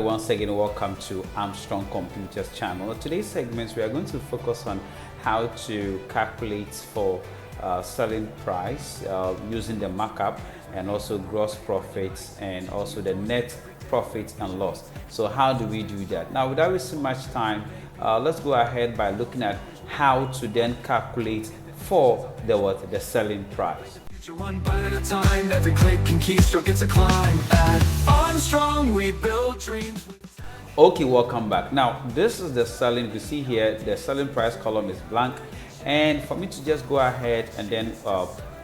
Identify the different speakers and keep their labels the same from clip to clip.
Speaker 1: Once again, welcome to Armstrong Computers channel. In today's segments, we are going to focus on how to calculate for selling price using the markup, and also gross profits, and also the net profit and loss. So how do we do that? Now, without wasting much time, let's go ahead by looking at how to then calculate for the selling price.
Speaker 2: One bite at a time, every click and keystroke gets a climb. At Armstrong, we build dreams.
Speaker 1: Okay, welcome back. Now, this is the selling. You see here, the selling price column is blank. And for me to just go ahead and then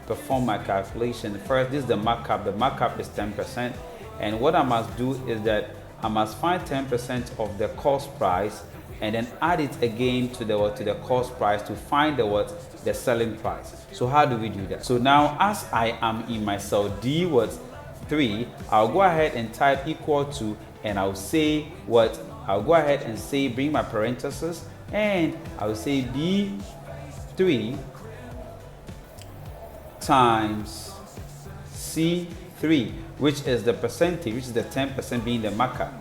Speaker 1: perform my calculation, first, this is the markup. The markup is 10%. And what I must do is that I must find 10% of the cost price and then add it again to the cost price to find the selling price. So how do we do that? So now, as I am in my cell D3, I'll go ahead and type equal to, and I'll say I'll go ahead and say, bring my parentheses, and I'll say B3 times C3, which is the percentage, which is the 10% being the markup.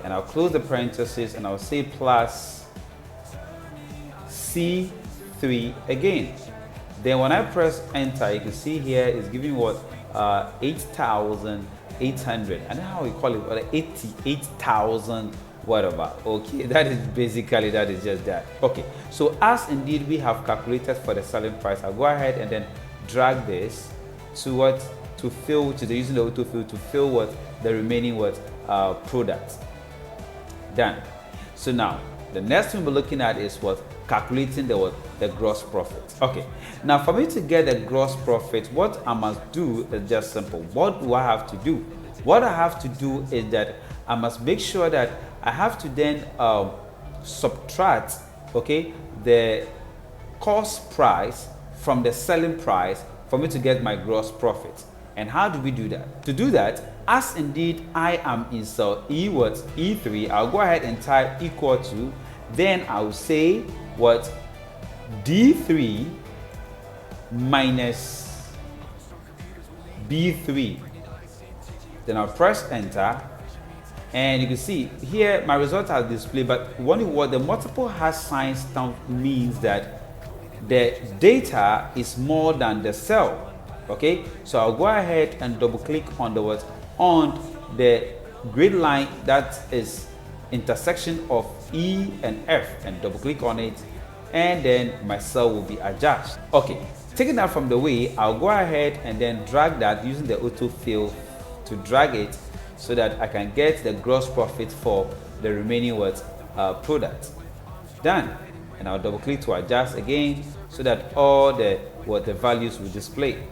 Speaker 1: And I'll close the parentheses and I'll say plus C3 again. Then when I press enter, you can see here it's giving 8,800. And how we call it, 88,000 whatever. Okay, that is just that. Okay, so as indeed we have calculated for the selling price, I'll go ahead and then drag this to fill, using the autofill to fill the remaining products. Done. So now the next thing we're looking at is calculating the gross profit. Okay, now for me to get the gross profit, what I must do is just simple. What do I have to do? What I have to do is that I must make sure that I have to then subtract, okay, the cost price from the selling price for me to get my gross profit. And how do we do that? To do that, as indeed I am in cell E3, I'll go ahead and type equal to, then I'll say D3 minus B3. Then I'll press enter, and you can see here my result has displayed, but what the multiple hash sign stamp means that the data is more than the cell. Okay, so I'll go ahead and double click on the grid line that is intersection of E and F, and double click on it, and then my cell will be adjusted. Okay, taking that from the way, I'll go ahead and then drag that using the autofill to drag it so that I can get the gross profit for the remaining products. Done. And I'll double click to adjust again so that all the values will display.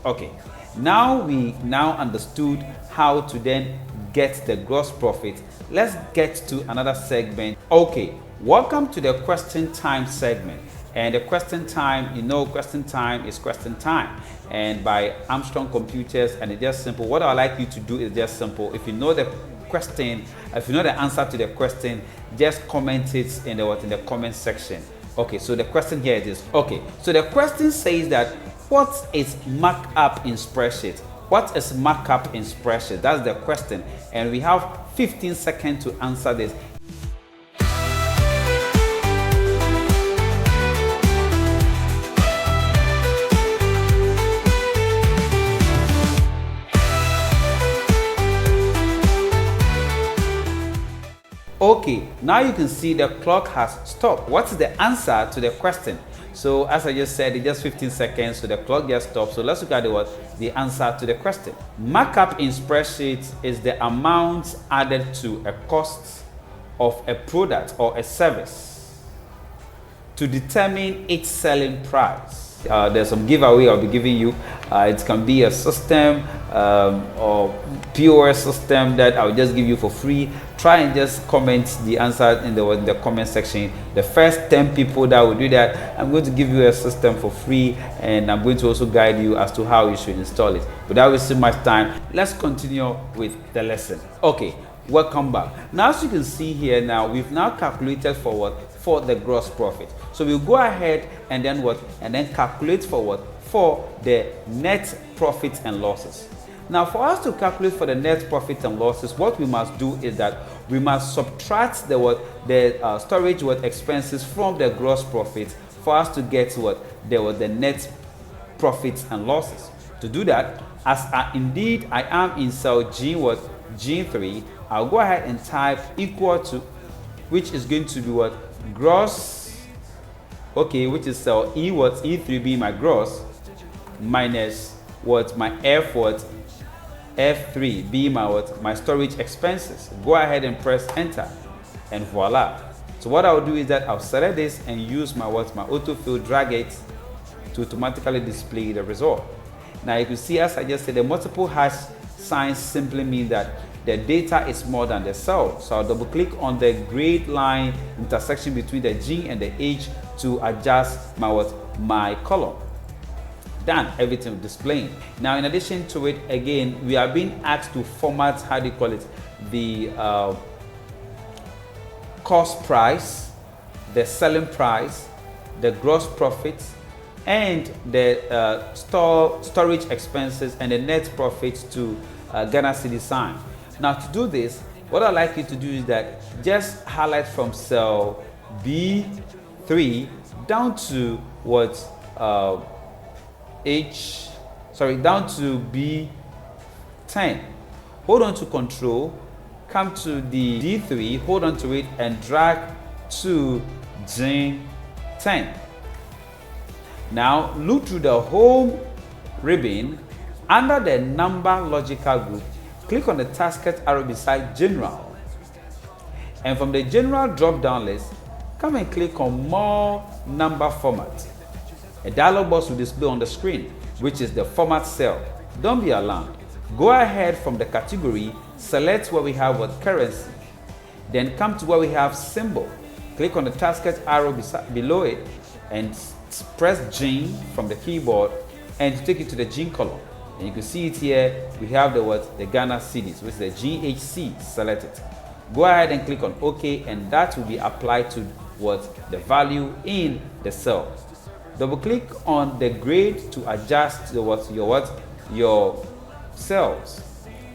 Speaker 1: Okay, now we understood how to then get the gross profit. Let's get to another segment. Okay, welcome to the question time segment. And the question time, question time is question time, and by Armstrong Computers, and it's just simple. What I'd like you to do is just simple. If you know the question, if you know the answer to the question, just comment it in the comment section. Okay, so the question here is, okay, so the question says that, what is markup in spreadsheet? What is markup in spreadsheet? That's the question, and we have 15 seconds to answer this. Okay, now you can see the clock has stopped. What's the answer to the question? So as I just said, it's just 15 seconds, so the clock just stopped. So let's look at the answer to the question. Markup in spreadsheet is the amount added to a cost of a product or a service to determine its selling price. There's some giveaway I'll be giving you. It can be a system or POS system that I'll just give you for free. Try and just comment the answer in the comment section. The first 10 people that will do that, I'm going to give you a system for free, and I'm going to also guide you as to how you should install it. Without wasting much time, let's continue with the lesson. Okay, welcome back. Now, as you can see here, now we've now calculated for the gross profit. So we'll go ahead and then calculate for the net profits and losses. Now, for us to calculate for the net profit and losses, what we must do is that we must subtract the storage expenses from the gross profit for us to get the net profits and losses. To do that, as I am in cell G3, I'll go ahead and type equal to, which is going to be gross, okay, which is cell E3 being my gross, minus my F3 being my storage expenses. Go ahead and press enter, and voila. So what I'll do is that I'll select this and use my autofill, drag it to automatically display the result. Now you can see, as I just said, the multiple hash signs simply mean that the data is more than the cell. So I'll double click on the grade line intersection between the G and the H to adjust my column. Done, everything displaying. Now, in addition to it, again, we are being asked to format, the cost price, the selling price, the gross profits, and the storage expenses and the net profits to Ghana Cedi sign. Now, to do this, what I'd like you to do is that just highlight from cell B3 down to down to B10. Hold on to Control, come to the D3, hold on to it, and drag to G10. Now look through the home ribbon. Under the number logical group, click on the tasked arrow beside General. And from the General drop-down list, come and click on More Number Format. A dialog box will display on the screen, which is the format cell. Don't be alarmed. Go ahead from the category, select where we have currency. Then come to where we have symbol. Click on the tasked arrow below it and press G from the keyboard and take it to the G column. And you can see it here. We have the Ghana Cedis, which is the GHC selected. Go ahead and click on OK, and that will be applied to the value in the cell. Double click on the grade to adjust your cells.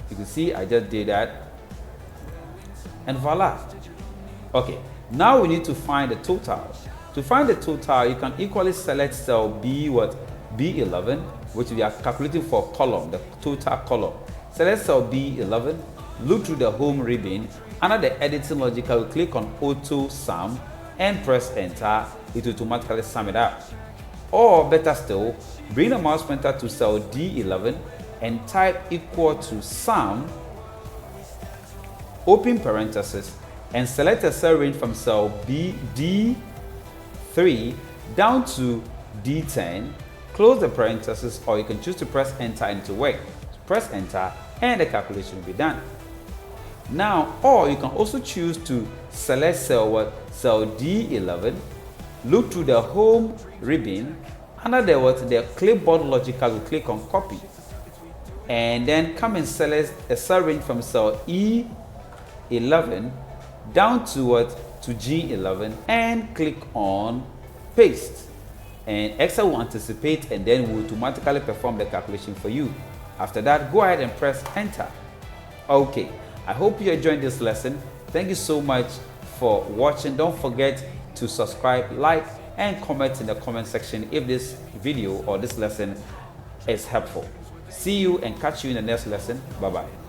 Speaker 1: You can see I just did that, and voila. Okay, now we need to find the total. To find the total, you can equally select cell B11, which we are calculating for column, the total column. Select cell B11, look through the home ribbon. Under the editing logic, I will click on auto sum and press enter. It will automatically sum it up. Or better still, bring the mouse pointer to cell D11 and type equal to sum, open parenthesis, and select a cell range from cell D3 down to D10. Close the parenthesis, or you can choose to press enter and to work. Press enter and the calculation will be done. Now, or you can also choose to select cell D11, look through the home ribbon. Under the clipboard logical, we click on copy, and then come and select a cell range from cell E11 down to G11 and click on paste. And Excel will anticipate and then will automatically perform the calculation for you. After that, go ahead and press enter. Okay, I hope you enjoyed this lesson. Thank you so much for watching. Don't forget to subscribe, like, and comment in the comment section if this video or this lesson is helpful. See you and catch you in the next lesson. Bye bye.